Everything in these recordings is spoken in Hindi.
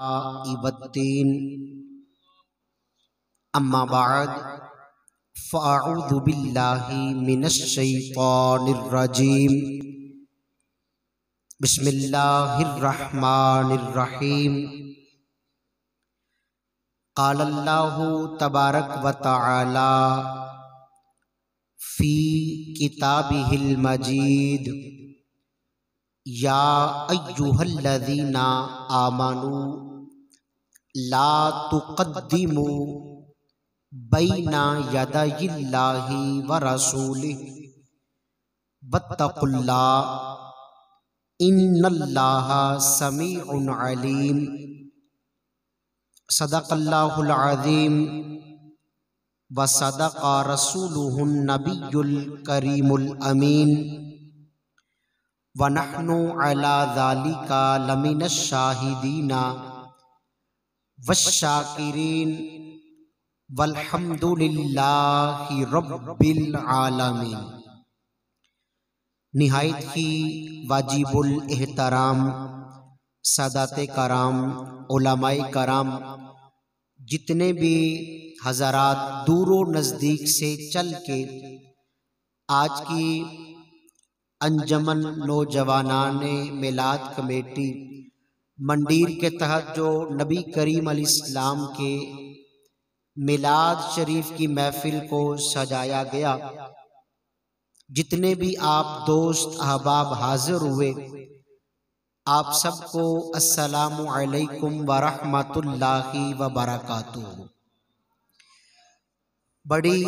इबत्तीन अम्मा बाद फ़अऊज़ु बिल्लाहि मिनश्शैतानिर्रजीम बिस्मिल्लाहिर्रहमानिर्रहीम क़ालल्लाहु तबारक व तआला फ़ी किताबिहिल मजीद या अय्युहल्लज़ीना आमनू ला तुक़द्दिमू बैना यदायिल्लाहि व रसूलिहि वत्तक़ुल्लाह इन्नल्लाहा समीउन अलीम। सदक़ल्लाहुल अज़ीम व सदक़ा रसूलुहुन नबियुल करीमुल अमीन व नहनु अला ज़ालिका लमिनश शाहिदीना वश्शाकिरीन वल्हम्दुलिल्लाहि रब्बिल आलमीन। निहायत ही वाजिबुल एहतराम सादाते कराम उलमाए कराम, जितने भी हज़रात दूरो नज़दीक से चल के आज की अंजमन नौजवानाने मिलाद कमेटी मंडीर के तहत जो नबी करीम अलैहिस्सलाम के मिलाद शरीफ की महफिल को सजाया गया, जितने भी आप दोस्त अहबाब हाजिर हुए, आप सबको अस्सलामु अलैकुम व रहमतुल्लाहि व बरकातुहू। बड़ी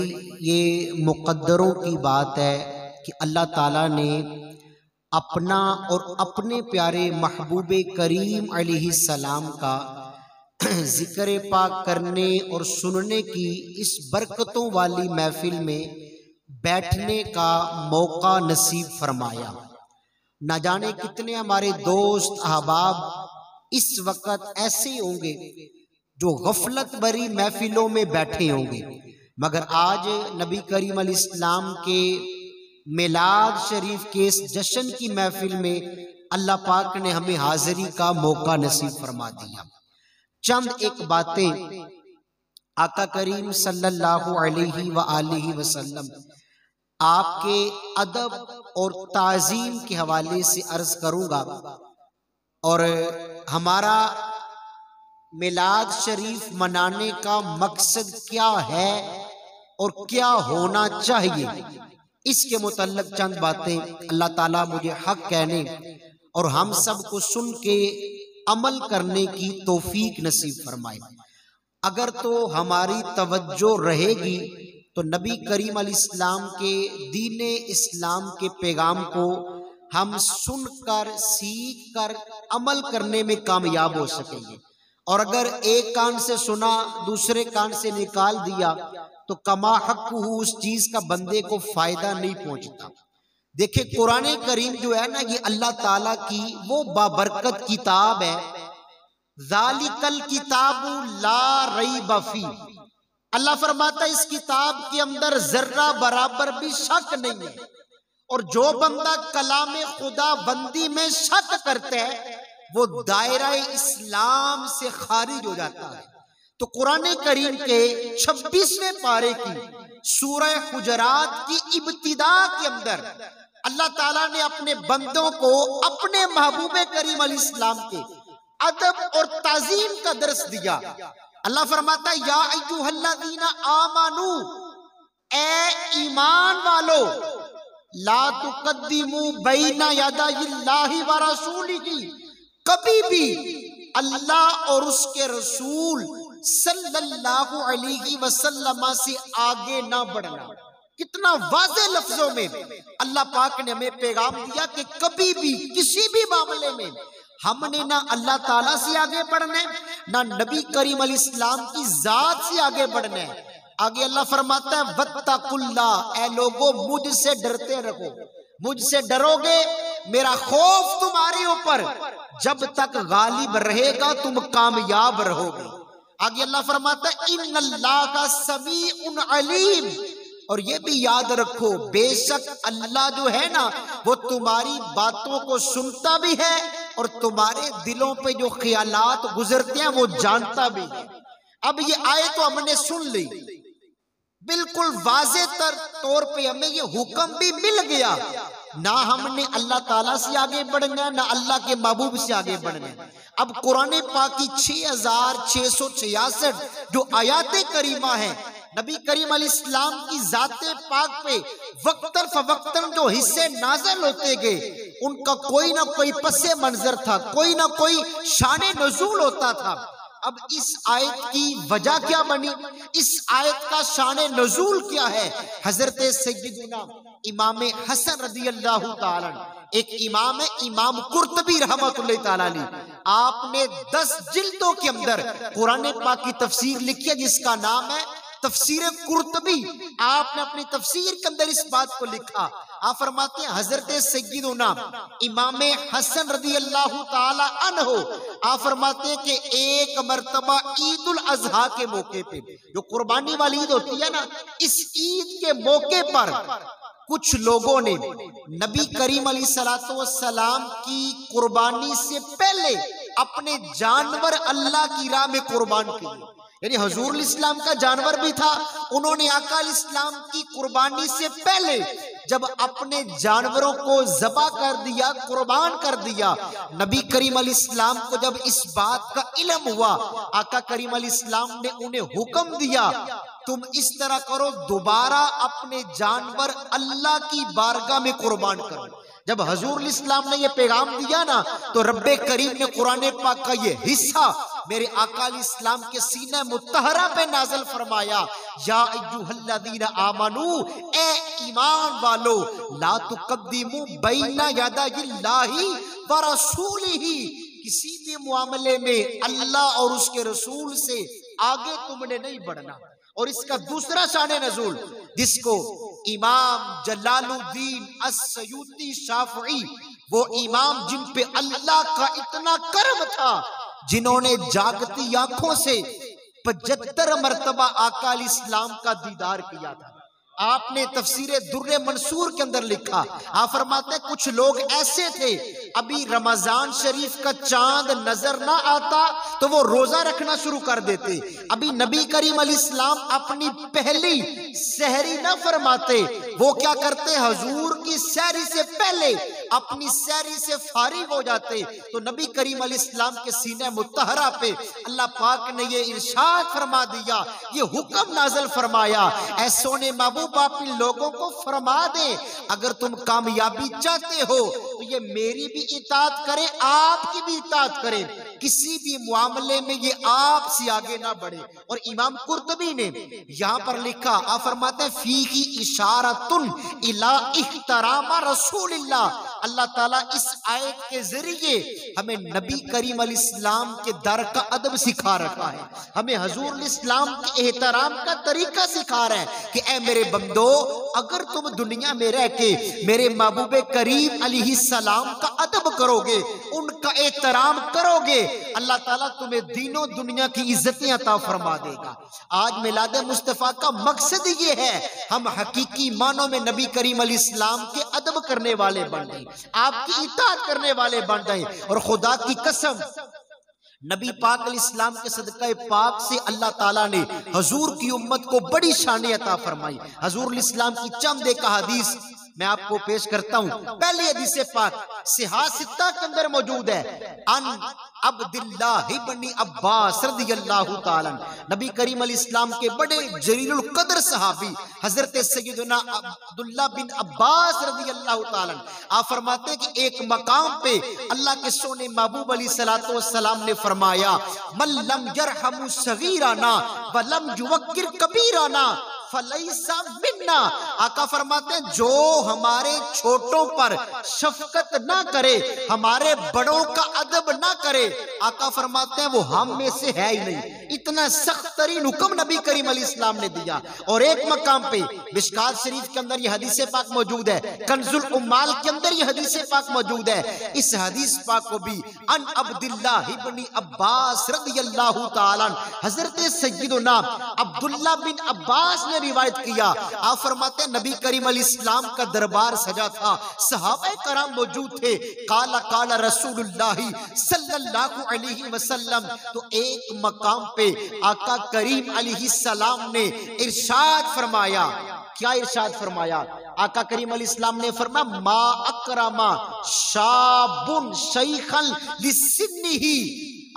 ये मुक़द्दरों की बात है कि अल्लाह ताला ने अपना और अपने प्यारे महबूबे करीम अलैहिस्सलाम का जिक्र पाक करने और सुनने की इस बरकतों वाली महफिल में बैठने का मौका नसीब फरमाया। न जाने कितने हमारे दोस्त अहबाब इस वक्त ऐसे होंगे जो गफलत भरी महफिलों में बैठे होंगे, मगर आज नबी करीम अलैहिस्सलाम के मिलाद शरीफ के इस जश्न की महफिल में अल्लाह पाक ने हमें हाजिरी का मौका नसीब फरमा दिया। चंद एक बातें आका करीम सल्लल्लाहु अलैहि व आलिहि वसल्लम आपके अदब और ताज़ीम के हवाले से अर्ज करूंगा, और हमारा मिलाद शरीफ मनाने का मकसद क्या है और क्या होना चाहिए, इसके मुतल्लिक चंद बातें अल्लाह ताला मुझे हक कहने और हम सब को सुन के अमल करने की तौफीक नसीब फरमाए। अगर तो हमारी तवज्जो रहेगी तो नबी करीम अलैहिस्सलाम के दीन इस्लाम के पैगाम को हम सुनकर सीख कर अमल करने में कामयाब हो सकेंगे, और अगर एक कान से सुना दूसरे कान से निकाल दिया तो कमा हक़्क़ुहू उस चीज का बंदे को फायदा नहीं पहुंचता। देखिए कुरान करीम जो है ना, ये अल्लाह ताला की वो बाबरकत किताब है। ज़ालिकल किताबु ला रैब फी, अल्लाह फरमाता है इस किताब के अंदर जर्रा बराबर भी शक नहीं है, और जो बंदा कलाम खुदा बंदी में शक करता है वो दायरा इस्लाम से खारिज हो जाता है। तो कुरान करीम के 26वें पारे की सूरह हुजरात की इब्तिदा के अंदर अल्लाह ताला ने अपने बंदों को अपने महबूबे करीम अलैहिस्सलाम के अदब और ताज़ीम का दर्स दिया। अल्लाह फरमाता है या अय्युहल्लज़ीना आमनू, ए ईमान वालो, ला तुक़द्दिमू बैना यदायिल्लाहि व रसूलिही, कभी भी अल्लाह और उसके रसूल सल्लल्लाहु अलैहि वसल्लम से आगे ना बढ़ना। कितना वाज़े लफ्जों में अल्लाह पाक ने हमें पैगाम दिया कि कभी भी किसी भी मामले में हमने ना अल्लाह ताला से आगे बढ़ना है, ना नबी करीम अलैहिस्सलाम की जात से आगे बढ़ना है। आगे अल्लाह फरमाता है वत्तकुल्लाह, ए लोगो मुझसे डरते रहो, मुझसे डरोगे, मेरा खौफ तुम्हारे ऊपर जब तक गालिब रहेगा तुम कामयाब रहोगे। आगे अल्लाह फरमाता है इन्नल्लाहा समीउन अलीम, और ये भी याद रखो, बेशक अल्लाह जो है ना वो तुम्हारी बातों को सुनता भी है और तुम्हारे दिलों पे जो ख्यालात गुजरते हैं वो जानता भी है। अब ये आए तो हमने सुन ली, बिल्कुल वाज़े तौर पे हमें ये हुक्म भी मिल गया, ना हमने अल्लाह ताला से आगे बढ़ना ना अल्लाह के महबूब से आगे बढ़ना। अब कुरान पाक की 6666 जो आयाते करीमा है, नबी करीम अलैहिस्सलाम की जाते पाक पे वक्तन फवक्तन जो हिस्से नाज़िल होते गए, उनका कोई ना कोई पसे मंजर था, कोई ना कोई शाने नज़ूल होता था। अब इस आयत की वजह क्या बनी, इस आयत का शाने नज़ूल क्या है? हजरत सय्यदुना इमाम हसन रज़ियल्लाहु ताला, एक इमाम है इमाम कुर्तबी रहमतुल्लाहि ताला अलैह, आपने 10 जिल्दों के अंदर कुरान पाक की तफसीर लिखी है जिसका नाम है तफसीर कुर्तबी। आपने अपनी तफसीर के अंदर इस बात को लिखा। आप फरमाते हैं हजरत सय्यदुना इमाम हसन रज़ियल्लाहु ताला अन्हु, आप फरमाते हैं कि एक मर्तबा ईद उल अजहा के मौके पे, जो कुर्बानी वाली ईद होती है ना, इस ईद के मौके पर कुछ लोगों ने नबी करीम अलैहिस्सलातु वस्सलाम की कुर्बानी से पहले अपने जानवर अल्लाह की राह में कुर्बान किए। यानी हुजूर इस्लाम का जानवर भी था, उन्होंने आका इस्लाम की कुर्बानी से पहले जब अपने जानवरों को ज़बा कर दिया, कुर्बान कर दिया, नबी करीम अलैहिस्सलाम को जब इस बात का इल्म हुआ, आका करीम अलैहिस्सलाम ने उन्हें हुक्म दिया, तुम इस तरह करो, दोबारा अपने जानवर अल्लाह की बारगाह में कुर्बान करो। जब हुजूर इस्लाम ने ये पैगाम दिया ना, तो रब्बे करीम ने कुरान पाक का ये हिस्सा मेरे आका इस्लाम के सीने मुत्तहरा पे नाज़िल फरमाया, या अय्युहल्लज़ीना आमनू, ए ईमान वालो, ला तुक़द्दिमू बैना यदायिल्लाहि व रसूलिही, किसी भी मामले में अल्लाह और उसके रसूल से आगे तुमने नहीं बढ़ना। और इसका दूसरा शाने नज़ूल जिसको इमाम जलालुद्दीन अस्सयूती शाफ़ई, वो इमाम जिन पे अल्लाह का इतना करम था, जिन्होंने जागती आंखों से 75 मरतबा आका इस्लाम का दीदार किया था, आपने तफसीरे दुर्रे मंसूर के अंदर लिखा। आप फरमाते कुछ लोग ऐसे थे, अभी रमजान शरीफ का चांद नजर ना आता तो वो रोजा रखना शुरू कर देते, अभी नबी करीम अलैहिस्सलाम अपनी पहली सहरी ना फरमाते, वो क्या करते, हुजूर की सहरी से पहले अपनी सहरी से फारिग हो जाते, तो नबी करीम अलैहिस्सलाम के सीने मुत्तहरा पे अल्लाह पाक ने ये इरशाद फरमा दिया, ये हुक्म नाज़िल फरमाया, ऐसों ने महबूब आप इन लोगों को फरमा दे, अगर तुम कामयाबी चाहते हो तो ये मेरी भी इताअत करें, आपकी भी इताअत करें, किसी भी मामले में ये आपसे आगे ना बढ़े। और इमाम कुर्तबी ने यहाँ पर लिखा, आप फरमाते हैं फीही इशारतुन इला इहतराम रसूलिल्लाह, अल्लाह ताला इस आयत के जरिए हमें नबी करीम अलैहिस्सलाम के दर का अदब सिखा रखा है, हमें हुजूर इस्लाम के एहतराम का तरीका सिखा रहा है कि ए मेरे बंदो, अगर तुम दुनिया में रह के मेरे महबूब करीम अलैहिस्सलाम का अदब करोगे, उनका एहतराम करोगे, अल्लाह ताला तुम्हें दीनों दुनिया की इज्जतें अता फरमा देगा। आज मिलाद मुस्तफा का मकसद ये है, हम हकीकी मानों में नबी करीम अलैहिस्सलाम के अदब करने वाले बन जाएं, आपकी इताअत करने वाले बन जाएं। और खुदा की कसम, नबी पाक अलैहिस्सलाम के सदक़े पाक से अल्लाह ताला ने हुजूर की उम्मत को बड़ी शान अता फरमाई। हुजूर इस्लाम की चंद एक हदीस मैं आपको पेश करता हूँ। पहली हदीस पाक सिहा सित्ता के अंदर मौजूद है, अन अब्दुल्लाह इब्न अब्बास रज़ियल्लाहु ताला, नबी करीम अलैहिस्सलाम के बड़े जलीलुल कदर सहाबी हजरत सय्यदुना अब्दुल्लाह बिन अब्बास रज़ियल्लाहु ताला, आप फरमाते हैं कि एक मकाम पे अल्लाह के सोने महबूब अलैहिस्सलातु वस्सलाम ने फरमाया, मन लम यरहमु सगीराना व लम युवक्किर कबीराना फलैसा मिन्ना, आका फरमाते हैं जो हमारे छोटों पर शफकत ना करे, हमारे बड़ों का अदब ना करे, आका फरमाते हैं वो हम में से है ही नहीं। इतना सख्त तरीन हुक्म नबी करीम अलैहिस्सलाम ने दिया। और एक मकाम पे मिशकात शरीफ के अंदर ये हदीस पाक मौजूद है, कंजुल उम्माल के अंदर ये हदीस पाक मौजूद है। इस हदीस पाक को भी अन अब्दुल्लाह इब्न अब्बास रज़ियल्लाहु ताला हजरत सय्यदुना अब्दुल्ला बिन अब्बास ने रिवायत किया। आप फरमाते नबी करीम अलैहिस्सलाम का दरबार सजा था, सहाबा कराम मौजूद थे। काला काला रसूलुल्लाह सल्लल्लाहु अलैहि वसल्लम, तो एक मकाम पे आका करीम अलैहिस्सलाम ने इरशाद फरमाया। क्या इरशाद फरमाया? आका करीम अलैहिस्सलाम ने फरमाया मा अकरमा शाबुन शैखन लिसिन्निही।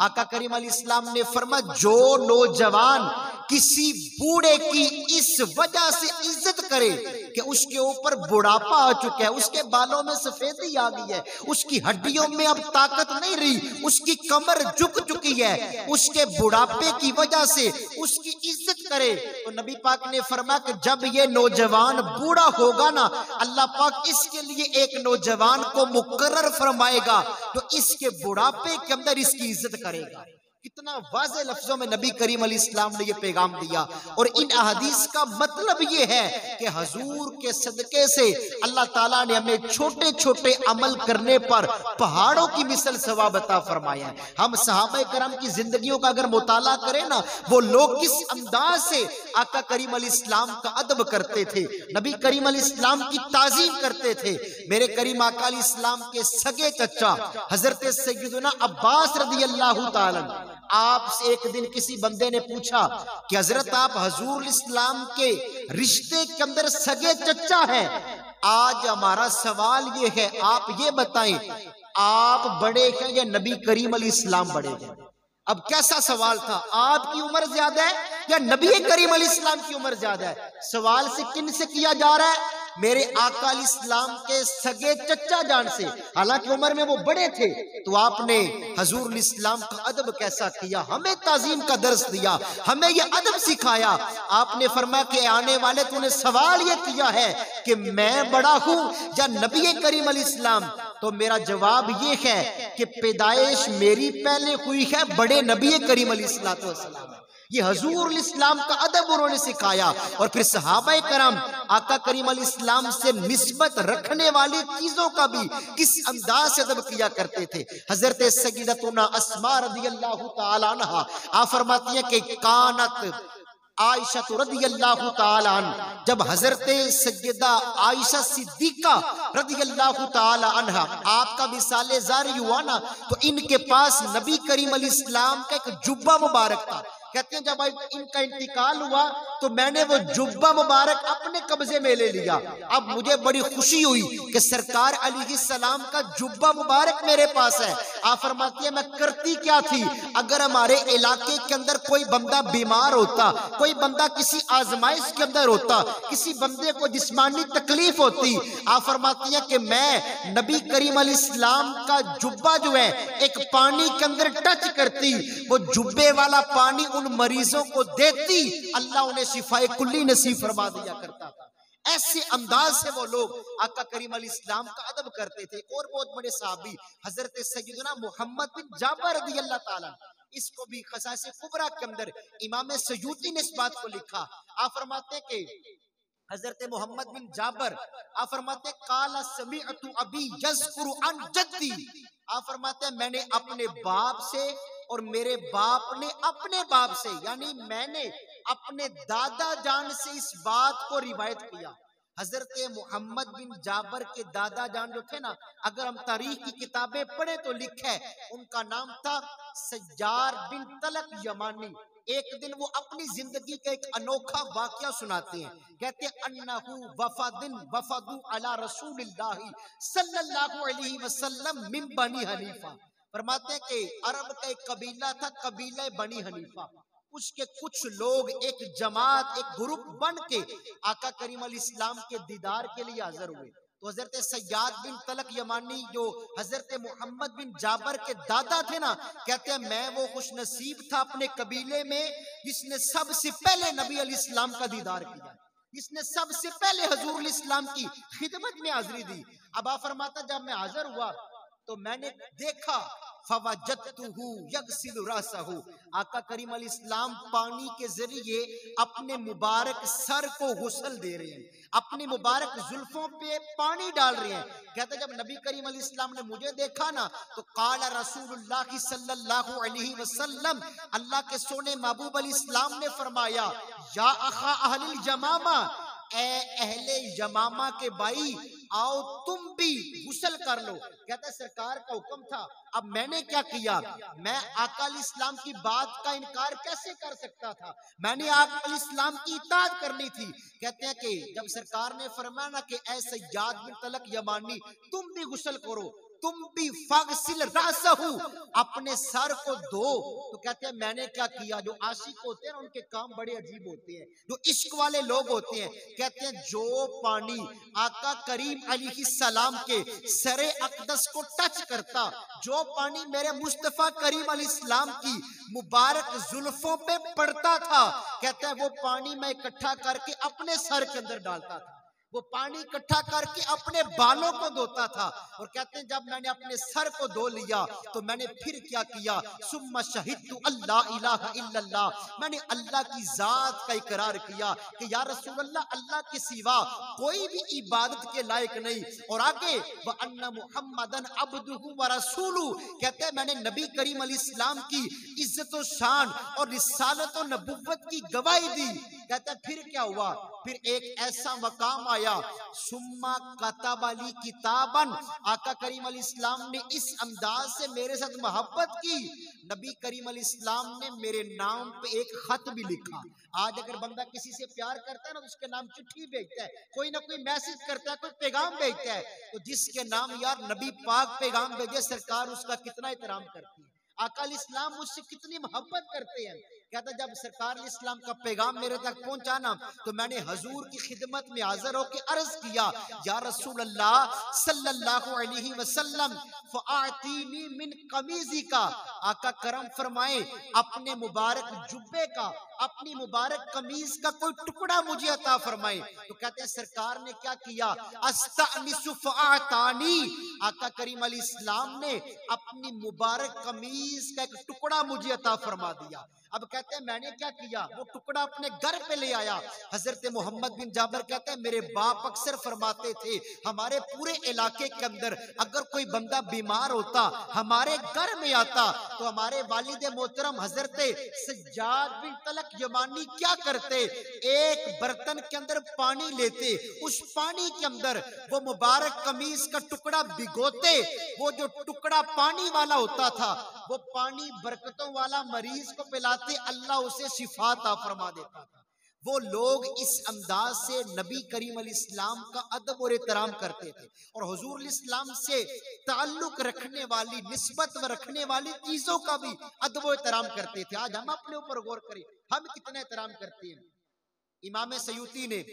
आका करीम अलैहिस्सलाम ने फरमाया जो नौजवान किसी बूढ़े की इस वजह से इज्जत करे कि उसके ऊपर बुढ़ापा आ चुका है, उसके बालों में सफेदी आ गई है, उसकी हड्डियों में अब ताकत नहीं रही, उसकी कमर झुक चुकी है, उसके बुढ़ापे की वजह से उसकी इज्जत करे, तो नबी पाक ने फरमाया कि जब ये नौजवान बूढ़ा होगा ना, अल्लाह पाक इसके लिए एक नौजवान को मुकर्रर फरमाएगा तो इसके बुढ़ापे के अंदर इसकी इज्जत करेगा। कितना वाज़े लफ्जों में नबी करीम अलैहिस्सलाम ने यह पैगाम दिया। और इन अहदीस का मतलब ये है कि हजूर के सदके से अल्लाह ताला ने हमें छोटे छोटे अमल करने पर पहाड़ों की मिसल सवाब अता फरमाया है। हम सहाबा करम की जिंदगियों का अगर मुताला करें ना, वो लोग किस अंदाज से आका करीम अलैहिस्सलाम का अदब करते थे, नबी करीम अलैहिस्सलाम की ताजीम करते थे। मेरे करीम आका अलैहिस्सलाम के सगे चचा हजरत सैयदना अब्बास रज़ियल्लाहु ताला, आपसे एक दिन किसी बंदे ने पूछा कि हजरत आप हजूर इस्लाम के रिश्ते के अंदर सगे चचा हैं। आज हमारा सवाल ये है, आप ये बताएं आप बड़े हैं या नबी करीम अलैहिस्सलाम बड़े हैं? अब कैसा सवाल था, आपकी उम्र ज्यादा है या नबी करीम अलैहिस्सलाम की उम्र ज्यादा है? सवाल से किन से किया जा रहा है? मेरे आका अलैहिस्सलाम के सगे चचा जान से। हालांकि उम्र में वो बड़े थे, तो आपने हजूर इस्लाम का अदब कैसा किया, हमें ताजीम का दर्स दिया, हमें ये अदब सिखाया। आपने फरमाया कि आने वाले तूने सवाल ये किया है कि मैं बड़ा हूं या नबी करीम अलैहिस्सलाम, तो मेरा जवाब ये है कि पैदाइश मेरी पहले हुई है बड़े नबी करीम अलैहिस्सलाम। ये हजूर इस्लाम का अदब उन्होंने सिखाया। और फिर सहाबा कराम आका करीम अलैहिस्सलाम से निस्बत रखने वाली चीजों का भी किस अंदाज से अदब किया करते थे। हजरत सय्यदतुना अस्मा रज़ियल्लाहु ताला अन्हा आप फरमाती हैं कि कानत आयशा रज़ियल्लाहु ताला अन्हा, जब हजरत सय्यदा आयशा सिद्दीका रज़ियल्लाहु ताला अन्हा आपका विसाले जारी हुआ ना, तो इनके पास नबी करीम अलैहिस्सलाम का एक जुब्बा मुबारक था। कहते हैं जब इनका इंतकाल हुआ तो मैंने वो जुब्बा मुबारक अपने कब्जे में ले लिया। अब मुझे बड़ी खुशी हुई कि सरकार अलैहिस्सलाम का जुब्बा मुबारक मेरे पास है। आप फरमाती है मैं करती क्या थी, अगर हमारे इलाके के अंदर कोई बंदा बीमार होता, कोई बंदा किसी आजमाइश के अंदर होता, किसी बंदे को जिस्मानी तकलीफ होती, आप फरमाती है कि मैं नबी करीम अलैहिस्सलाम का जुब्बा जो है एक पानी के अंदर टच करती, वो जुब्बे वाला पानी उन मरीजों को देती, अल्लाह उन्हें शिफाए कुल्ली नसीब फरमा दिया करता था। ऐसे अंदाज से वो लोग आका करीम अलैहिस्सलाम का अदब करते थे। और बहुत बड़े सहाबी हजरत सय्यदना मोहम्मद बिन जाबर रज़ियल्लाहु ताला, इसको भी खसाइस कुबरा के अंदर इमाम सयूती ने इस बात को लिखा। आप फरमाते कि हजरत मोहम्मद बिन जाबर आप फरमाते काला समीअतु अबी यज़कुरु अन जद्दी, आप फरमाते मैंने अपने बाप से और मेरे बाप ने अपने बाप से, यानी मैंने अपने दादा जान से इस बात को रिवायत किया। हजरत मोहम्मद बिन जाबर के दादा जान जो थे ना, अगर हम तारीख की किताबें पढ़े तो लिखा है उनका नाम था सज्जार बिन तलक यमानी। एक दिन वो अपनी जिंदगी का एक अनोखा वाकया सुनाते हैं। कहते अन्नहु वफदिन वफदु अला रसूलिल्लाह सल्लल्लाहु अलैहि वसल्लम मिन बनी हनीफा। फरमाते हैं कि अरब का एक कबीला था, कबीला बनी हनीफा, उसके कुछ लोग एक जमात एक ग्रुप बन के आका करीम अलैहिस्सलाम के दीदार के लिए हाजिर हुए। तो हजरत सय्याद बिन तलक यमानी जो हजरत मोहम्मद बिन जाबर के दादा थे ना, कहते हैं मैं वो खुश नसीब था अपने कबीले में जिसने सबसे पहले नबी अलैहिस्सलाम का दीदार किया, जिसने सबसे पहले हजूर अलैहिस्सलाम की खिदमत में हाजिरी दी। अब आप फरमाता जब मैं हाजिर हुआ तो मैंने देखा फवजदतुहु यगसिलु रअसहु, आका करीम अलैहिस्सलाम पानी के जरिए अपने मुबारक सर को गुस्ल दे रहे हैं, अपनी मुबारक जुल्फों पे पानी डाल रहे हैं। कहते जब नबी करीम अलैहिस्सलाम ने मुझे देखा ना तो काला रसूलुल्लाह सल्लल्लाहु अलैहि वसल्लम, अल्लाह के सोने महबूब अलैहिस्सलाम ने फरमाया, या अखा अहलिल जमामा, ए अहले यमामा के भाई आओ तुम भी गुस्ल कर लो। कहता है सरकार का हुक्म था, अब मैंने क्या किया, मैं आका अलैहिस्सलाम की बात का इनकार कैसे कर सकता था, मैंने आका अलैहिस्सलाम की इताअत करनी थी। कहते हैं कि जब सरकार ने फरमाया ना कि ऐ सय्याद बिन तलक यमानी तुम भी गुस्ल करो, तुम भी फगसिल रअसहु, अपने सर को धो, तो कहते हैं मैंने क्या किया। जो आशिक होते हैं ना उनके काम बड़े अजीब होते हैं, जो इश्क वाले लोग होते हैं, कहते हैं जो पानी आका करीम अलैहिस्सलाम के सरे अक़दस को टच करता, जो पानी मेरे मुस्तफा करीम अलैहिस्सलाम की मुबारक जुल्फों पे पड़ता था, कहते हैं वो पानी मैं इकट्ठा करके अपने सर के अंदर डालता था, वो पानी इकट्ठा करके अपने बालों को धोता था। और कहते हैं जब मैंने अपने सर को धो लिया तो मैंने फिर क्या किया, सुम्मा शहिदतु अल्लाह इलाहा इल्लल्लाह, मैंने अल्लाह की जात का इकरार किया कि या रसूल अल्लाह, अल्लाह के सिवा कोई भी इबादत के लायक नहीं। और आगे व अन्ना मुहम्मदन अब्दुहु व रसूलु, कहते हैं मैंने नबी करीम अलैहिस्सलाम की इज्जत और शान और रिसालत और नबुव्वत की गवाही दी। कहते हैं फिर क्या हुआ, फिर एक ऐसा मकाम आया, सुम्मा कतबली किताबन, आका करीम अलैहिस्सलाम ने इस अंदाज से मेरे साथ मोहब्बत की, नबी करीम अलैहिस्सलाम ने मेरे नाम पे एक खत भी लिखा। आज अगर बंदा किसी से प्यार करता है ना तो उसके नाम चिट्ठी भेजता है, कोई ना कोई मैसेज करता है, कोई पैगाम भेजता है, तो जिसके नाम यार नबी पाक पैगाम भेजे, सरकार उसका कितना एहतराम करती है, आका अलैहिस्सलाम मुझसे कितनी मोहब्बत करते हैं। कहता जब सरकार इस्लाम का पैगाम मेरे तक पहुंचा ना तो मैंने हजूर की खिदमत में हाजिर होकर अर्ज किया, या रसूल अल्लाह सल्लल्लाहु अलैहि वसल्लम फआतीनी मिन कमीज़ी का, आका करम फरमाए अपने मुबारक जुब्बे का, अपनी मुबारक कमीज का कोई टुकड़ा मुझे अता फरमाए। तो कहते हैं सरकार ने क्या किया, अस्तानिसु फआतानी, आका करीम अलैहिस्सलाम ने अपनी मुबारक कमीज का एक टुकड़ा मुझे अता फरमा दिया। अब कहते हैं मैंने क्या किया, वो टुकड़ा अपने घर पे ले आया। हजरत मोहम्मद बिन जाबर कहते हैं मेरे बाप अक्सर फरमाते थे हमारे पूरे इलाके के अंदर अगर कोई बंदा बीमार होता हमारे घर में आता तो हमारे वालिद मोहतरम हजरत सज्जाद बिन तलक यमानी क्या करते, एक बर्तन के अंदर पानी लेते, उस पानी के अंदर वो मुबारक कमीज का टुकड़ा भिगोते, वो जो टुकड़ा पानी वाला होता था वो पानी बरकतों वाला मरीज को पिलाते, अल्लाह उसे शिफा अता फरमा देता था। वो लोग इस अंदाज से नबी करीम अलैहिस्सलाम का अदब और एहतराम करते थे और हुजूर अलैहिस्सलाम से ताल्लुक रखने वाली, निस्बत रखने वाली चीजों का भी अदब और एहतराम करते थे। आज हम अपने ऊपर गौर करें, हम कितना एहतराम करते हैं। इमाम सयूती ने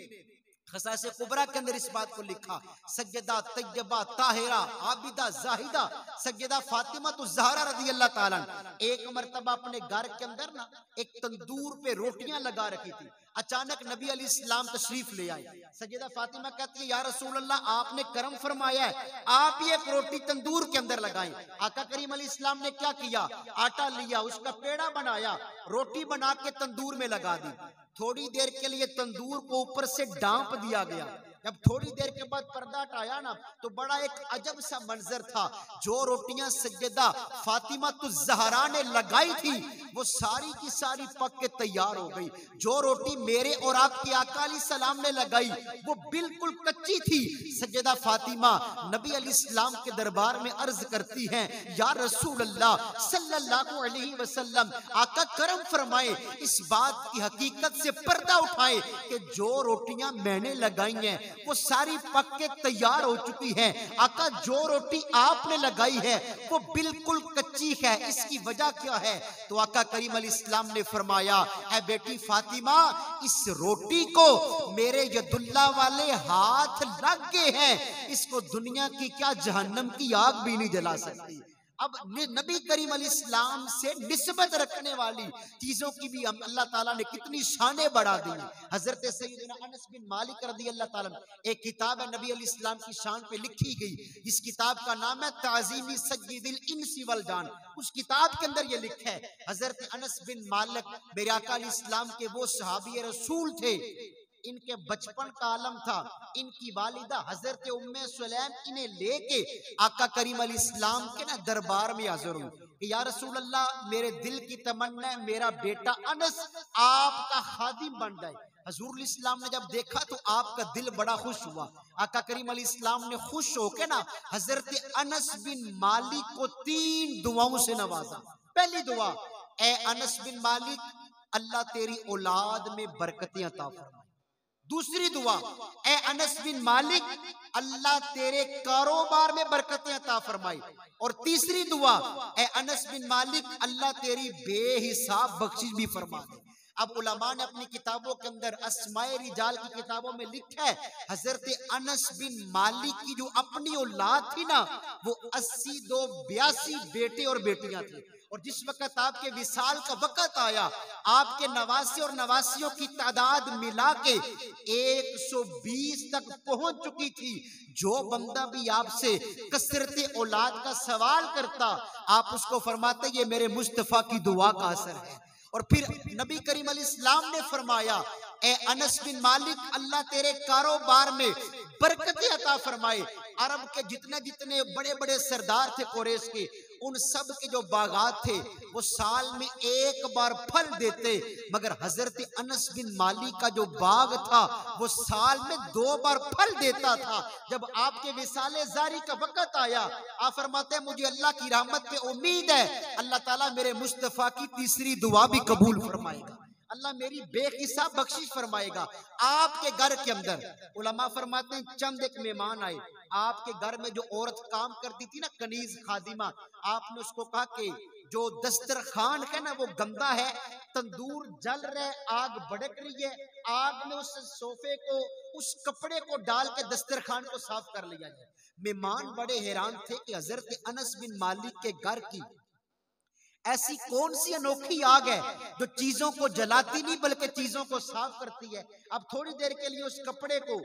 खसाइस कुबरा के अंदर इस बात को लिखा, सज्जदा तय्यबा ताहिरा आबिदा जाहिदा सज्जदा फातिमा तो ज़हरा रज़ियल्लाहु ताला एक मर्तबा अपने घर के अंदर ना एक तंदूर पे रोटियां लगा रखी थी। अचानक नबी अलैहिस्सलाम तशरीफ ले आए। सज्जदा फातिमा कहती है या रसूल अल्लाह आपने करम फरमाया है, आप ये एक रोटी तंदूर के अंदर लगाएं। आका करीम अलैहिस्सलाम ने क्या किया, आटा लिया, उसका पेड़ा बनाया, रोटी बना के तंदूर में लगा दी। थोड़ी देर के लिए तंदूर को ऊपर से ढांप दिया गया। जब थोड़ी देर के बाद पर्दा हटाया ना तो बड़ा एक अजब सा मंजर था। जो रोटियां सज्जदा फातिमा तो ज़हरा ने लगाई थी वो सारी की सारी पक के तैयार हो गई। जो रोटी मेरे और आपके आका अलैहिस्सलाम ने लगाई वो बिल्कुल कच्ची थी। सज्जदा फातिमा नबी अलैहिस्सलाम के दरबार में अर्ज करती हैं, या रसूल अल्लाह सल्लल्लाहु अलैहि वसल्लम आका करम फरमाए, इस बात की हकीकत से पर्दा उठाए कि जो रोटियां मैंने लगाई हैं वो सारी पक के तैयार हो चुकी है। आका जो रोटी आपने लगाई है वो बिल्कुल कच्ची है, इसकी वजह क्या है? तो आका करीम अलैहिस्सलाम ने फरमाया, ऐ बेटी फातिमा इस रोटी को मेरे यदुल्ला वाले हाथ लग गए हैं, इसको दुनिया की क्या जहन्नम की आग भी नहीं जला सकती। अब नबी करीम अलैहिस्सलाम से निस्बत रखने वाली चीजों की भी अल्लाह ताला ने कितनी शानें बढ़ा दी। हजरत सैयदना अनस बिन मालिक रज़ियल्लाहु ताला, एक किताब है नबी अलैहिस्सलाम की शान पे लिखी गई। इस किताब का नाम है ताज़ीमी सय्यिदिल इंसी वल जान। उस किताब के अंदर ये लिखा है, हजरत अनस बिन मालिक मेरे आका अलैहिस्सलाम के वो सहाबी रसूल थे, इनके बचपन का आलम था। इनकी वालिदा हजरत उम्मे सुलैम इन्हें लेके आका करीम अलैहिस्सलाम के ना दरबार में हाजिर हुई कि या रसूल अल्लाह, मेरे दिल की तमन्ना है मेरा बेटा अनस आपका खादिम बन जाए। हजूर इस्लाम ने जब देखा तो आपका दिल बड़ा खुश हुआ। आका करीम अलैहिस्सलाम ने खुश होके ना हजरत अनस बिन मालिक को 3 दुआओं से नवाजा। पहली दुआ, ए अनस बिन मालिक, अल्लाह तेरी औलाद में बरकतें अता फरमाए। दूसरी दुआ, ए अनस बिन मालिक, अल्लाह तेरे कारोबार में बरकतें अता फरमाई। और तीसरी दुआ, ए अनस बिन मालिक, अल्लाह तेरी बेहिसाब बख्शिश भी फरमा दे। अब उलमा ने अपनी किताबों के अंदर अस्माए रिजाल की किताबों में लिखा है, हजरत अनस बिन मालिक की जो अपनी औलाद थी ना, वो 82 बेटे और बेटियां थी। और जिस वक्त आपके विसाल का वक्त आया, आपके नवासे और नवासियों की तादाद मिला के 120 तक पहुंच चुकी थी। जो बंदा भी आपसे कसरत औलाद का सवाल करता, आप उसको फरमाते ये मेरे मुस्तफा की दुआ का असर है। और फिर नबी करीम अलैहिस्सलाम ने फरमाया, ए अनस बिन मालिक, अल्लाह तेरे कारोबार में बरकतें अता फरमाए। अरब के जितने जितने बड़े बड़े सरदार थे कुरैश के, उन सब के जो बागात थे वो साल में एक बार फल देते, मगर हजरत अनस बिन मालिक का जो बाग था वो साल में 2 बार फल देता था। जब आपके विसाले जारी का वक्त आया, आप फरमाते हैं मुझे अल्लाह की रहमत पे उम्मीद है, अल्लाह ताला मेरे मुस्तफा की तीसरी दुआ भी कबूल फरमाएगा, अल्लाह मेरी बेहिसाब बख्शिश फरमाएगा। आपके घर के अंदर उलमा फरमाते हैं चंद एक मेहमान आए, आपके घर में जो औरत काम करती थी ना, कनीज खादिमा, आपने उसको कहा कि जो दस्तरखान है ना वो गंदा है, तंदूर जल रहा है, आग भड़क रही है, आग में उस सोफे को, उस कपड़े को डाल के दस्तरखान को साफ कर लिया जाए। मेहमान बड़े हैरान थे कि हजरत अनस बिन मालिक के घर की ऐसी कौन सी अनोखी आग है जो चीजों को जलाती नहीं बल्कि चीजों को साफ करती है। अब थोड़ी देर के लिए उस कपड़े को,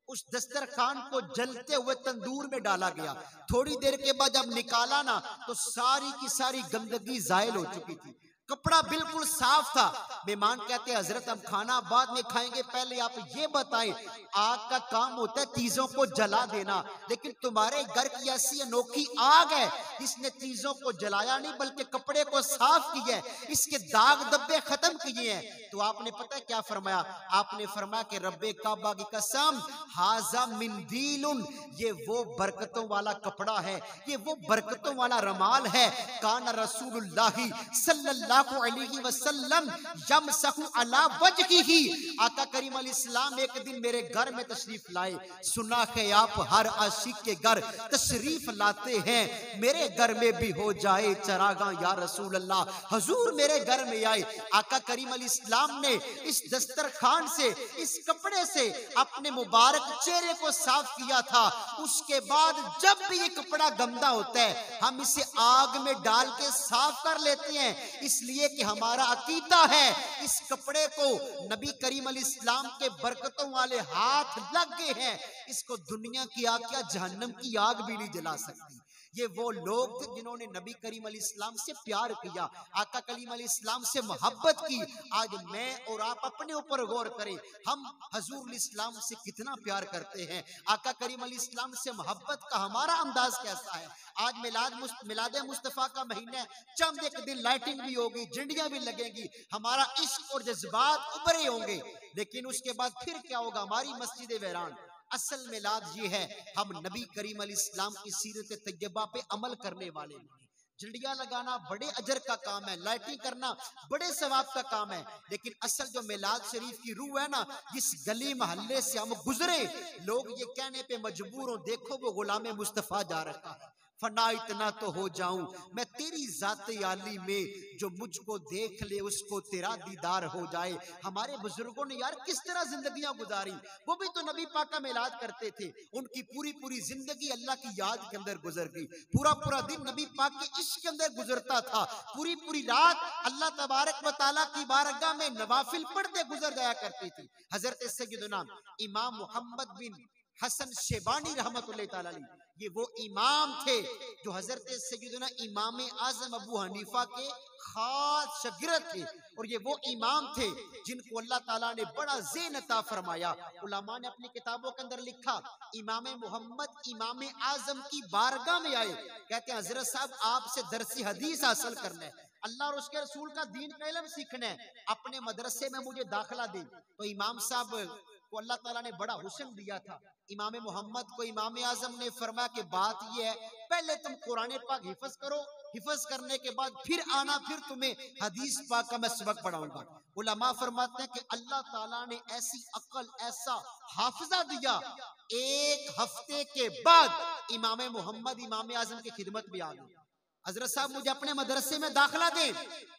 उस दस्तरखान को जलते हुए तंदूर में डाला गया। थोड़ी देर के बाद जब निकाला ना तो सारी की सारी गंदगी जायल हो चुकी थी, कपड़ा बिल्कुल साफ था। मेहमान कहते हैं हजरत हम खाना बाद में खाएंगे, पहले आप ये बताएं, आग का काम होता है चीजों को जला देना, लेकिन तुम्हारे घर की ऐसी अनोखी आग है जिसने चीजों को जलाया नहीं बल्कि कपड़े को साफ किया है, इसके दाग धब्बे खत्म किए हैं। तो आपने पता है क्या फरमाया? आपने फरमाया कि रब्बे काबा की कसम, हाजा मिंदीलुन, ये वो बरकतों वाला कपड़ा है, ये वो बरकतों वाला रमाल है। काना रसूलुल्लाही सल्लल्लाहु अलैहि वसल्लम यमसहु अला वजहिही, आका करीम अलैहिस्सलाम एक दिन मेरे घर में तशरीफ लाए। सुना है आप हर आशिक के घर तशरीफ लाते हैं, मेरे घर में भी हो जाए चरागा या रसूल अल्लाह। हुजूर मेरे घर में आए, आका करीम अलैहिस्सलाम ने इस दस्तरखान से, इस कपड़े से अपने मुबारक चेहरे को साफ किया था। उसके बाद जब भी ये कपड़ा गंदा होता है हम इसे आग में डाल के साफ कर लेते हैं, इसलिए कि हमारा अकीदा है इस कपड़े को नबी करीम अलैहिस्सलाम के बरकतों वाले हाथ लग गए हैं, इसको दुनिया की आग क्या जहन्नम की आग भी नहीं जला सकती। ये वो लोग थे जिन्होंने नबी करीम अलैहिस्सलाम से प्यार किया, आका करीम अलैहिस्सलाम से मोहब्बत की। आज मैं और आप अपने ऊपर गौर करें, हम हजूर इस्लाम से कितना प्यार करते हैं, आका करीम अलैहिस्सलाम से मोहब्बत का हमारा अंदाज कैसा है। आज मिलाद मुस्तफ़ा का महीना है, चंद एक दिन लाइटिंग भी होगी, झंडियां भी लगेंगी, हमारा इश्क और जज्बात उभरे होंगे, लेकिन उसके बाद फिर क्या होगा? हमारी मस्जिद वीरान। असल मिलाद ये है, हम नबी करीम अलैहिस्सलाम की सीरत तैयबा पे अमल करने वाले हैं। झंडियां लगाना बड़े अजर का काम है, लाइटिंग करना बड़े सवाब का काम है, लेकिन असल जो मिलाद शरीफ की रूह है ना, जिस गली मोहल्ले से हम गुजरे, लोग ये कहने पे मजबूर हो, देखो वो गुलाम मुस्तफा जा रखा है, फना इतना तो हो जाऊं मैं तेरी जाते आली में, जो मुझको देख ले उसको तेरा दीदार हो जाए। हमारे बुजुर्गों ने यार किस तरह जिंदगियां गुजारी, वो भी तो नबी पाक का मिलाद करते थे। उनकी पूरी पूरी जिंदगी अल्लाह की याद के अंदर गुजर गई, पूरा पूरा दिन नबी पाक के इश्क के अंदर गुजरता था, पूरी पूरी रात अल्लाह तबारक व तआला की बारगाह में नवाफिल पढ़ते गुजर जाया करती थी। हजरत सैयदना इमाम मोहम्मद बिन हसन शेबानी रहमतुल्लाह तआला अलैह, ये वो इमाम थे जो हजरत सैयदना इमाम आजम अबू हनीफा के खास शागिर्द थे, और ये वो इमाम थे जिनको अल्लाह ताला ने बड़ा ज़ेन अता फरमाया। उलमा ने अपनी किताबों के अंदर लिखा, इमाम मोहम्मद इमाम आजम की बारगाह में आए, कहते हैं हजरत साहब आपसे दरसी हदीस हासिल करना है, अल्लाह और उसके रसूल का दीन का इल्म सीखना है, अपने मदरसे में मुझे दाखिला दे। तो इमाम साहब को अल्लाह ताला ने बड़ा हुस्न दिया था। इमाम मोहम्मद को इमाम आजम ने फरमाया कि बात यह है, पहले तुम कुरान पाक हिफ्ज करो, हिफ्ज करने के बाद फिर आना, फिर तुम्हें हदीस पाक का मैं सबक पढ़ाऊंगा। उलमा फरमाते हैं कि अल्लाह ताला ने ऐसी अक्ल, ऐसा हाफिजा दिया, एक हफ्ते के बाद इमाम मोहम्मद इमाम आजम की खिदमत में आ गए। हजरत साहब मुझे अपने मदरसे में दाखिला दें।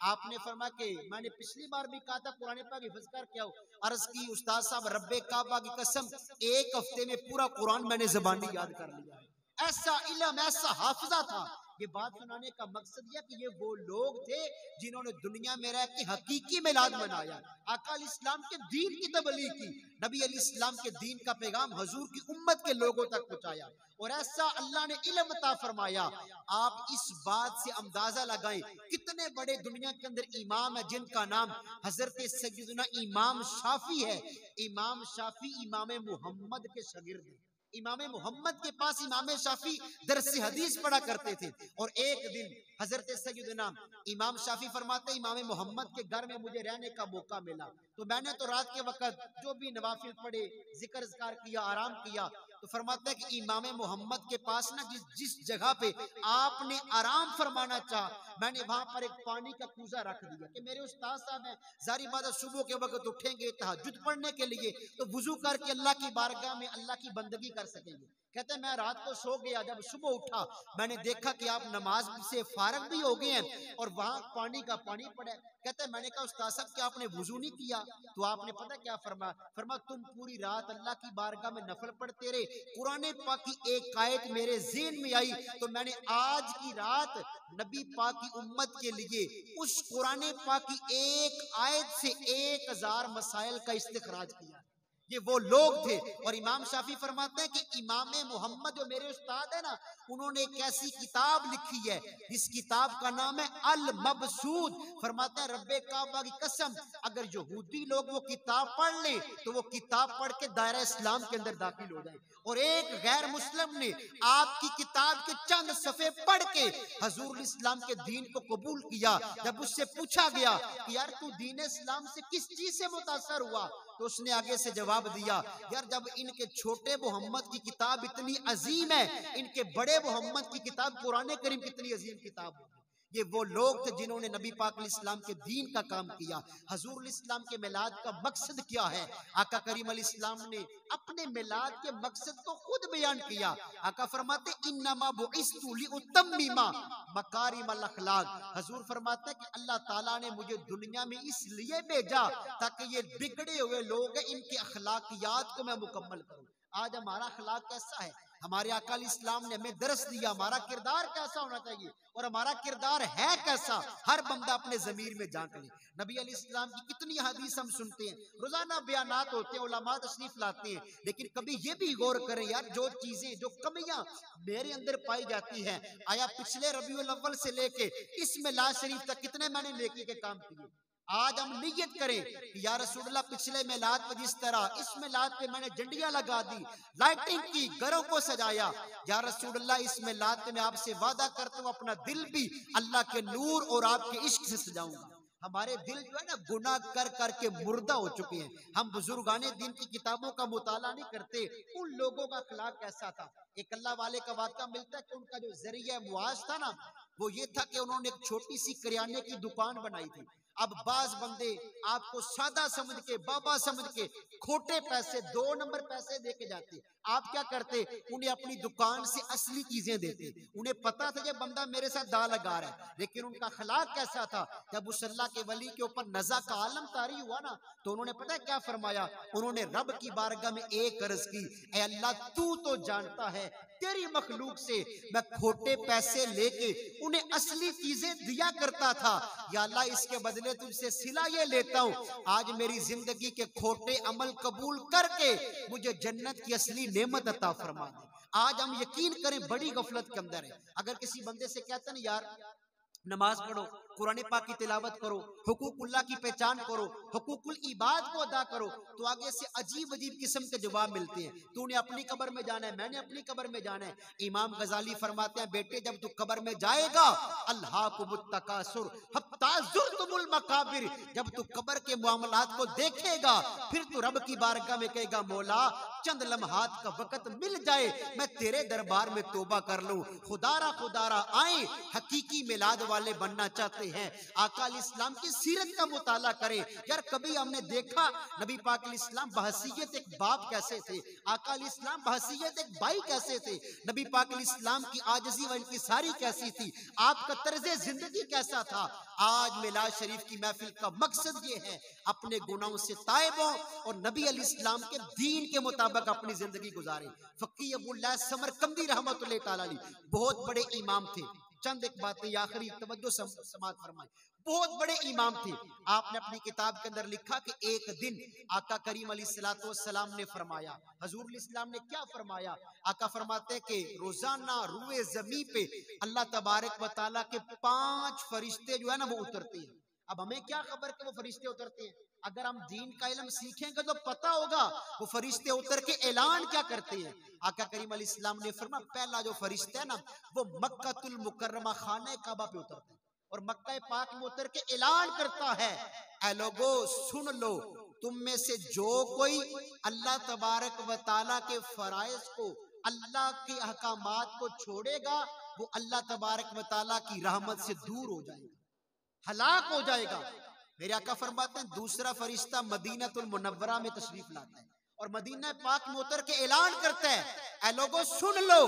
आपने फरमाया कि मैंने पिछली बार भी कहा था कुरान पाक हिफ्ज कर क्या हो। अर्ज की उस्ताद साहब रब्बे काबा की कसम, एक हफ्ते में पूरा कुरान मैंने ज़बानी याद कर लिया है। ऐसा इल्म, ऐसा हाफिजा था। ये बात सुनाने का मकसद यह कि ये वो लोग थे जिन्होंने दुनिया में रह के हकीकी मिलाद मनाया, आका इस्लाम के दीन की तबलीग की, नबी अली इस्लाम के दीन का पैगाम हजूर की उम्मत के लोगों तक पहुंचाया, और ऐसा अल्लाह ने इल्म अता फरमाया। आप इस बात से अंदाजा लगाएं कितने बड़े दुनिया के अंदर इमाम है जिनका नाम हजरत सैयदना इमाम शाफी है। इमाम शाफी इमाम मोहम्मद के शागिर्द हैं। इमाम मोहम्मद के पास इमाम शाफी दरस हदीस पढ़ा करते थे, और एक दिन हजरत सैयदना इमाम शाफी फरमाते इमाम मोहम्मद के घर में मुझे रहने का मौका मिला, तो मैंने तो रात के वक्त जो भी नवाफिल पढ़े, जिक्र ज़कार किया, आराम किया। तो फरमाते हैं कि इमाम मोहम्मद के पास ना जिस जगह पे आपने आराम फरमाना चाहा, मैंने वहां पर एक पानी का कूजा रख दिया कि मेरे उस्ताद साहब हैं, जारी बात है सुबह के वक्त उठेंगे तहज्जुद पढ़ने के लिए, तो वुजू करके अल्लाह की बारगाह में अल्लाह की बंदगी कर सकेंगे। कहते हैं मैं रात को सो गया, जब सुबह उठा मैंने देखा कि आप नमाज से फारग भी हो गए हैं और वहां पानी का पानी पड़ा है। कहते हैं मैंने कहा उस्ताद साहब क्या आपने वुजू नहीं किया? तो आपने पता क्या फरमा तुम पूरी रात अल्लाह की बारगाह में नफल पढ़ते रहे, कुरान पाक की एक आयत मेरे ज़हन में आई, तो मैंने आज की रात नबी पाक की उम्मत के लिए उस कुरान पाक की एक आयत से 1000 मसाइल का इस्तिखराज किया। ये वो लोग थे। और इमाम शाफी फरमाते हैं कि इमाम मोहम्मद जो मेरे उस्ताद है ना, उन्होंने एक ऐसी किताब लिखी है जिस किताब का नाम है अल मबसूद। फरमाते हैं रब्बे काबा की कसम, अगर यहूदी लोग वो किताब पढ़ ले तो वो किताब पढ़ के दायरा इस्लाम के अंदर दाखिल हो जाए, और एक गैर मुस्लिम ने आपकी किताब के चंद सफ़े पढ़ के हजूर इस्लाम के दीन को कबूल किया। जब उससे पूछा गया कि यार तू दीन इस्लाम से किस चीज से मुतासर हुआ, तो उसने आगे से जवाब दिया, यार जब इनके छोटे मोहम्मद की किताब इतनी अजीम है, इनके बड़े मोहम्मद की किताब कुरान करीम कितनी अजीम किताब होगी। ये वो लोग थे जिन्होंने नबी पाक इस्लाम के दीन का काम किया। हजूर इस्लाम के मिलाद का मकसद क्या है? आका करीम इस्लाम ने अपने मिलाद के मकसद को खुद बयान किया। आका फरमाते इन्नमा बुइस्तु लिउतम्मिमा मकारिमल अखलाक। हजूर फरमाते कि अल्लाह ताला ने मुझे दुनिया में इसलिए भेजा ताकि ये बिगड़े हुए लोग हैं, इनके अखलाकियात को मैं मुकम्मल करूं। आज हमारा अखलाक कैसा है? हमारे आका इस्लाम ने हमें दरस दिया हमारा किरदार कैसा होना चाहिए, और हमारा किरदार है कैसा, हर बंदा अपने ज़मीर में झांक ले। नबी अलैहि इस्लाम की कितनी हदीस हम सुनते हैं, रोजाना बयानात होते हैं, उलमा तशरीफ लाते हैं, लेकिन कभी ये भी गौर करें यार जो चीजें, जो कमियां मेरे अंदर पाई जाती हैं, आया पिछले रबीउल अव्वल से लेके इस मिलाद शरीफ तक कितने मैंने नेकी के काम किए। आज हम नियत करें कि या रसूलुल्लाह पिछले मिलाद पे जिस तरह इस मिलाद पे मैंने झंडियां लगा दी, लाइटिंग की, घरों को सजाया, या रसूलुल्लाह इस मिलाद पे मैं आपसे वादा करता हूँ अपना दिल भी अल्लाह के नूर और आपके इश्क से सजाऊंगा। हमारे दिल जो है ना गुनाह कर करके मुर्दा हो चुके हैं। हम बुजुर्गाने दिन की किताबों का मुताला नहीं करते। उन लोगों का अखलाक कैसा था? एक अल्लाह वाले का वाक़या मिलता है कि उनका जो जरिया मुआश था ना, वो ये था कि उन्होंने एक छोटी सी किराने की दुकान बनाई थी। अब बाज बंदे आपको सादा समझ के, बाबा समझ के खोटे पैसे, 2 नंबर पैसे देके जाते। आप क्या करते? उन्हें अपनी दुकान से असली चीजें देते। उन्हें पता था ये बंदा मेरे साथ दा लगा रहा है, लेकिन उनका अखलाक कैसा था? जब उस अल्लाह के वली के ऊपर नज़ा का आलम तारी हुआ ना, तो उन्होंने पता है क्या फरमाया? उन्होंने रब की बारगाह में एक अर्ज की, ऐ अल्लाह तू तो जानता है तेरी मखलूक से मैं खोटे पैसे लेके उन्हें असली चीजें दिया करता था, या अल्लाह इसके बदले तुझसे सिला ये लेता हूँ, आज मेरी जिंदगी के खोटे अमल कबूल करके मुझे जन्नत की असली नेमत अता फरमा दे। आज हम यकीन करें बड़ी गफलत के अंदर है। अगर किसी बंदे से कहते ना यार नमाज पढ़ो, कुरान पाक की तिलावत करो, हुकूकुल्लाह की पहचान करो, हुकूकुल इबाद को अदा करो, तो आगे से अजीब अजीब किस्म के जवाब मिलते हैं। तूने अपनी कब्र में जाना है, मैंने अपनी कब्र में जाना है। इमाम गजाली फरमाते हैं, बेटे जब तू कब्र में जाएगा, अल्लाह को मुत्तकासुर हत्ता ज़ुरतुमुल मकाबिर, जब तू कब्र के मामलात को देखेगा, फिर तू रब की बारगाह में कहेगा, मौला चंद लम्हात का वक्त मिल जाए मैं तेरे दरबार में तौबा कर लूं। खुदारा आए हकीकी मिलाद वाले बनना चाहते हैं, आका इस्लाम की सीरत का मुताला करें। यार कभी हमने देखा नबी पाक इस्लाम बहसीयत एक बाप कैसे थे, आका इस्लाम बहसीयत एक भाई कैसे थे, नबी पाक इस्लाम की आजिज़ी व इंकिसारी कैसी थी, आपका तर्ज़े जिंदगी कैसा था। आज मिलाद शरीफ की महफिल का मकसद ये है अपने गुनाहों से ताइब हो और नबी इस्लाम के दीन के मुताबिक अपनी जिंदगी गुजारें। फकीह अबुल्लाह समरकंदी रहमतुल्लाह तआला अलैह बहुत बड़े इमाम थे। चंद एक बातें आखिरी तवज्जो समात फरमाए, बहुत बड़े इमाम थे। आपने अपनी किताब के अंदर लिखा कि एक दिन आका करीम अलैहिस्सलाम ने फरमाया, हजूर इस्लाम ने क्या फरमाया? आका फरमाते हैं कि रोजाना रुए जमी पे अल्लाह तबारक व तआला के 5 फरिश्ते जो है ना वो उतरते हैं। अब हमें क्या खबर कि वो फरिश्ते उतरते हैं? अगर हम दीन का इल्म सीखेंगे तो पता होगा वो फरिश्ते उतर के ऐलान क्या करते हैं। आका करीम अलैहिस्सलाम ने फरमाया, पहला जो फरिश्ता है ना वो मक्कातुल मुकर्रमा खाने काबा पे उतरता है और मक्का पाक में उतर के ऐलान करता है, ऐ लोगो सुन लो, तुम में से जो कोई अल्लाह तबारक व तआला के फराइज को, अल्लाह के अहकामात को छोड़ेगा, वो अल्लाह तबारक व तआला की रहमत से दूर हो जाएगा, हलाक हो जाएगा। मेरे आका फरमाते हैं दूसरा फरिश्ता मदीनतुल मुनव्वरा में तशरीफ लाता है और मदीना पाक में उतर के ऐलान करता है, ऐ लोगों सुन लो,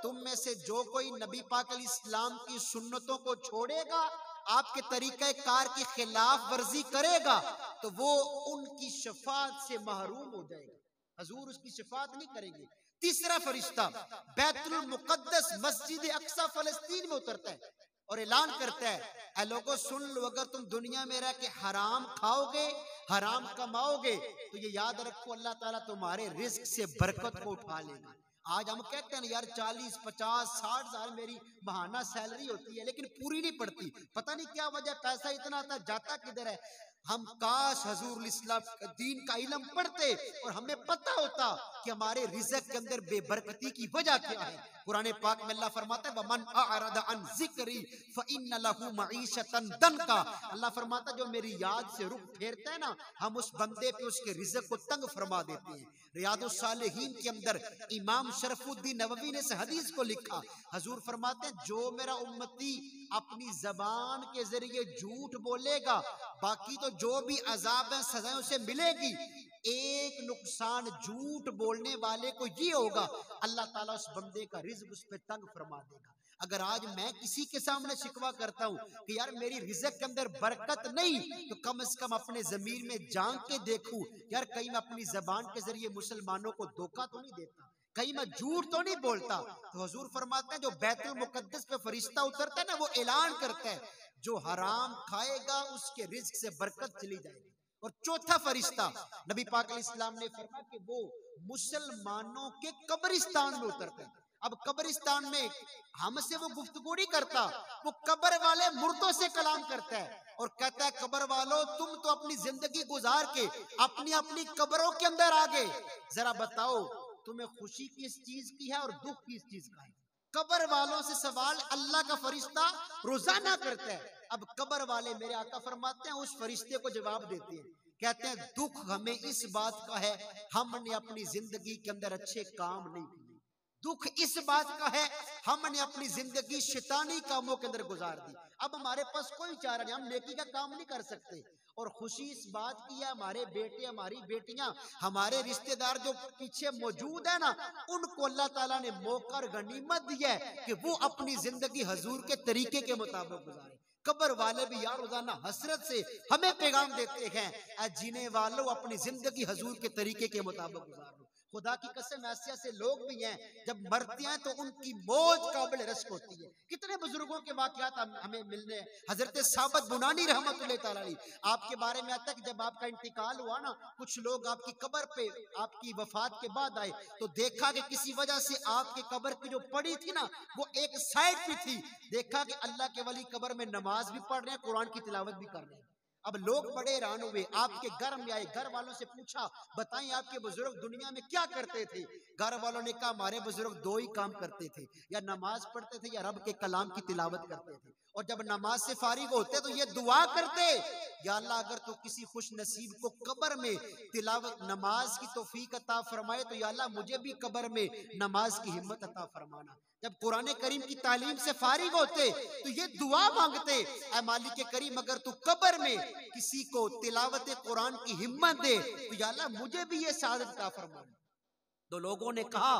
तुम में से जो कोई नबी पाक इस्लाम की सुन्नतों को छोड़ेगा, आपके तरीके कार की खिलाफ वर्जी करेगा, तो वो उनकी शफात से महरूम हो जाएगा, हजूर उसकी शफात नहीं करेंगे। तीसरा फरिश्ता बैतुल मुकद्दस मस्जिद अक्सा फलस्तीन में उतरता है और ऐलान करता है, ऐ लोगों सुन लो, अगर तुम दुनिया में रह के हराम खाओगे, हराम कमाओगे, तो ये याद रखो अल्लाह ताला तुम्हारे रिस्क से बरकत को उठा लेगा। आज हम कहते हैं यार 40, 50, 60 हजार मेरी बहाना सैलरी होती है, लेकिन पूरी नहीं पड़ती, पता नहीं क्या वजह, पैसा इतना आता जाता किधर है। हम काश हजूर इस्लाम दीन का इल्म पढ़ते और हमें पता होता कि हमारे रिज़्क़ के अंदर बेबरकती की वजह क्या है। कुरान पाक में अल्लाह फरमाता है, वमन अअरद अन ज़िक्री फ़इन्न लहू मईशतन दनका, अल्लाह फरमाता है जो मेरी याद से रुख फेरता है ना, हम उस बंदे पे उसके रिज़्क़ को तंग फरमा देते हैं। रियादुस सालिहीन के अंदर इमाम शरफुद्दीन नववी ने इस हदीस को लिखा, हजूर फरमाते हैं जो मेरा उम्मती अपनी जबान के जरिए झूठ बोलेगा, बाकी तो जो भी अजाब है सजाएं उसे मिलेगी, एक नुकसान झूठ बोलने वाले को ये होगा, अल्लाह ताला उस बंदे का रिज़्क़ उस पे तंग फरमा देगा। अगर आज मैं किसी के सामने शिकवा करता हूँ कि यार मेरी रिज़्क़ के अंदर बरकत नहीं, तो कम से कम अपने ज़मीर में झांक के देखूं, यार कहीं मैं अपनी जबान के जरिए मुसलमानों को धोखा तो नहीं देता, कहीं मैं झूठ तो नहीं बोलता। तो हुजूर फरमाते हैं जो बैतुल मुकद्दस पे फरिश्ता उतरता है ना, वो ऐलान करता है जो हराम खाएगा उसके रिज़्क़ से बरकत चली जाएगी। और चौथा फरिश्ता नबी पाक इस्लाम ने फरमाया कि वो मुसलमानों के कब्रिस्तान में उतरता है। अब कब्रिस्तान में हमसे वो गुफ्तगू नहीं करता, वो कब्र वाले मुर्दों से कलाम करता है और कहता है, कब्र वालों तुम तो अपनी जिंदगी गुजार के अपनी अपनी कब्रों के अंदर आ गए, जरा बताओ तुम्हें खुशी किस चीज की है और दुख किस चीज का है। कब्र वालों से सवाल अल्लाह का फरिश्ता रोजाना करता है। अब कब्र वाले मेरे आका फरमाते हैं उस फरिश्ते को जवाब देते हैं, कहते हैं दुख हमें इस बात का है हमने अपनी जिंदगी के अंदर अच्छे काम नहीं किए, दुख इस बात का है हमने अपनी जिंदगी शैतानी कामों के अंदर गुजार दी। अब हमारे पास कोई चारा नहीं, हम नेकी का काम नहीं कर सकते। और खुशी इस बात की है, हमारे बेटे, हमारी बेटियां, हमारे रिश्तेदार जो पीछे मौजूद है ना, उनको अल्लाह ताला ने मौका और गनीमत दिया है कि वो अपनी जिंदगी हजूर के तरीके के मुताबिक गुजारे। कब्र वाले भी यार रोजाना हसरत से हमें पैगाम देते हैं, जीने वालों अपनी जिंदगी हजूर के तरीके के मुताबिक गुजारो। खुदा की कसम, ऐसे ऐसे लोग भी हैं जब मरते हैं तो उनकी मौत काबिल रश्क होती है। कितने बुजुर्गों के वाकयात हमें मिलने हैं। हजरत साबत बुनानी रहमतुल्लाह तआला अलैह, आपके बारे में आता है कि जब आपका इंतकाल हुआ ना, कुछ लोग आपकी कब्र पे आपकी वफात के बाद आए तो देखा कि किसी वजह से आपके कब्र की जो पड़ी थी ना, वो एक साइड पे थी। देखा कि अल्लाह के वली कब्र में नमाज भी पढ़ रहे हैं, कुरान की तिलावत भी कर रहे हैं। अब लोग बड़े हैरान हुए, आपके घर में आए, घर वालों से पूछा बताएं आपके बुजुर्ग दुनिया में क्या करते थे। घर वालों ने कहा हमारे बुजुर्ग दो ही काम करते थे, या नमाज पढ़ते थे या रब के कलाम की तिलावत करते थे। और जब नमाज से फारिग होते तो ये दुआ करते, या अल्लाह अगर तो किसी खुश नसीब को कब्र में तिलावत नमाज की तौफीक अता फरमाए तो या अल्लाह मुझे भी कब्र में नमाज की हिम्मत अता फरमाना। जब कुरान करीम की तालीम से फारिग होते तो ये दुआ मांगते, ऐ मालिक करीम अगर तू कब्र में किसी को तिलावत कुरान की हिम्मत दे तो या अल्लाह मुझे भी ये सादत अता फरमाना। तो लोगों ने कहा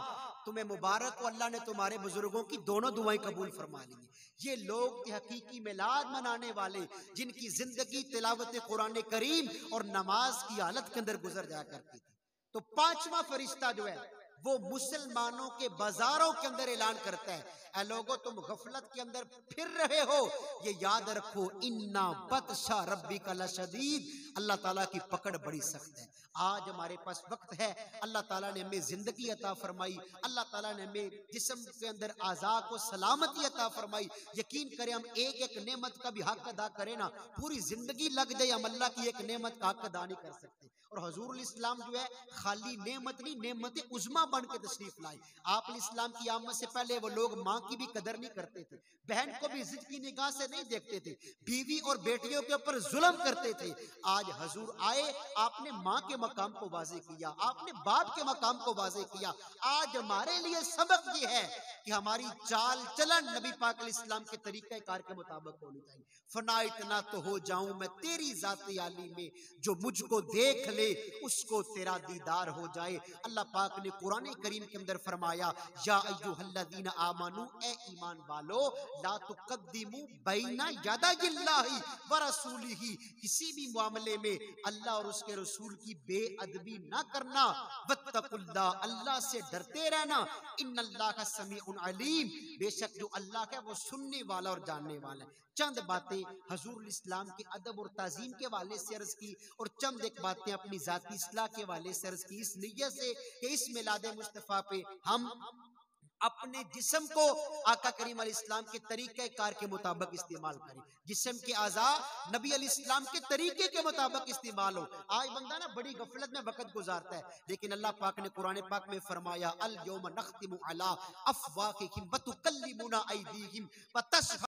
तुम्हें मुबारक हो, अल्लाह ने तुम्हारे बुजुर्गों की दोनों दुआएं कबूल फरमा ली। ये लोग थे हकीकी मिलाद मनाने वाले, जिनकी जिंदगी तिलावत कुरान करीम और नमाज की हालत के अंदर गुजर जाया करती थी। तो पांचवा फरिश्ता जो है वो मुसलमानों के बाजारों के अंदर ऐलान करता है, ऐ लोगों तुम गफलत के अंदर फिर रहे हो, ये याद रखो इन्ना बतशा रब्बिका लशदीद, अल्लाह ताला की पकड़ बड़ी सख्त है। आज हमारे पास वक्त है, अल्लाह ताला ने हमें जिंदगी अता फरमाई, अल्लाह ताला ने हमें जिस्म के अंदर आज़ा को सलामती अता फरमाई। यकीन करें हम एक एक नेमत का भी हक अदा करें ना, पूरी जिंदगी लग जाए हम अल्लाह की एक नेमत का हक अदा नहीं कर सकते। और हुजूर इस्लाम जो है खाली नेमत नहीं, नेमत उज़्मा बन के तशरीफ लाए। आप इस्लाम की आमद से पहले वो लोग माँ की भी कदर नहीं करते थे, बहन को भी इज्जत की निगाह से नहीं देखते थे, बीवी और बेटियों के ऊपर जुल्म करते थे। आज हुजूर आए, आपने माँ के मकाम को वाज़े किया, आपने बाप के मकाम को वाज़े किया। आज हमारे लिए सबक ये है कि हमारी चाल चलन नबी पाक इस्लाम के तरीके कार के मुताबिक होनी चाहिए। फना इतना तो हो जाऊं मैं तेरी जाते आली में, जो मुझको देख ले उसको तेरा दीदार हो जाए। अल्लाह पाक ने कुरान करीम के अंदर फरमाया, या अय्युहल्लज़ीना आमनू, ए ईमान वालो, ला तुक़द्दिमू बैना यदायिल्लाहि व रसूलिही, किसी भी मामले में अल्लाह और उसके रसूल की बेअदबी ना करना। वत्तकुल्लाह, अल्लाह से डरते रहना। इन्नल्लाह समीउन अलीम, बेशक जो अल्लाह है वो सुनने वाला और जानने वाला है। चंद बातें हुजूर इस्लाम के अदब और ताजीम के वाले से अर्ज की, और चंद एक बातें अपनी जाती इस्लाह के वाले से अर्ज की, इस नियत से कि इस मिलाद मुस्तफा पे हम अपने जिस्म को आका करीम अलैहिस्सलाम के तरीके कार के मुताबिक इस्तेमाल करें, जिस्म के आज़ा नबी अलैहिस्सलाम के तरीके के मुताबिक इस्तेमाल हो। आज बंदा ना बड़ी गफलत में वक्त गुजारता है, लेकिन अल्लाह पाक ने कुरान पाक में फरमाया, अल यौम नख्तिमु अला अफ़वाहिहिम व तुकल्लिमुना अयदीहिम व तशहदु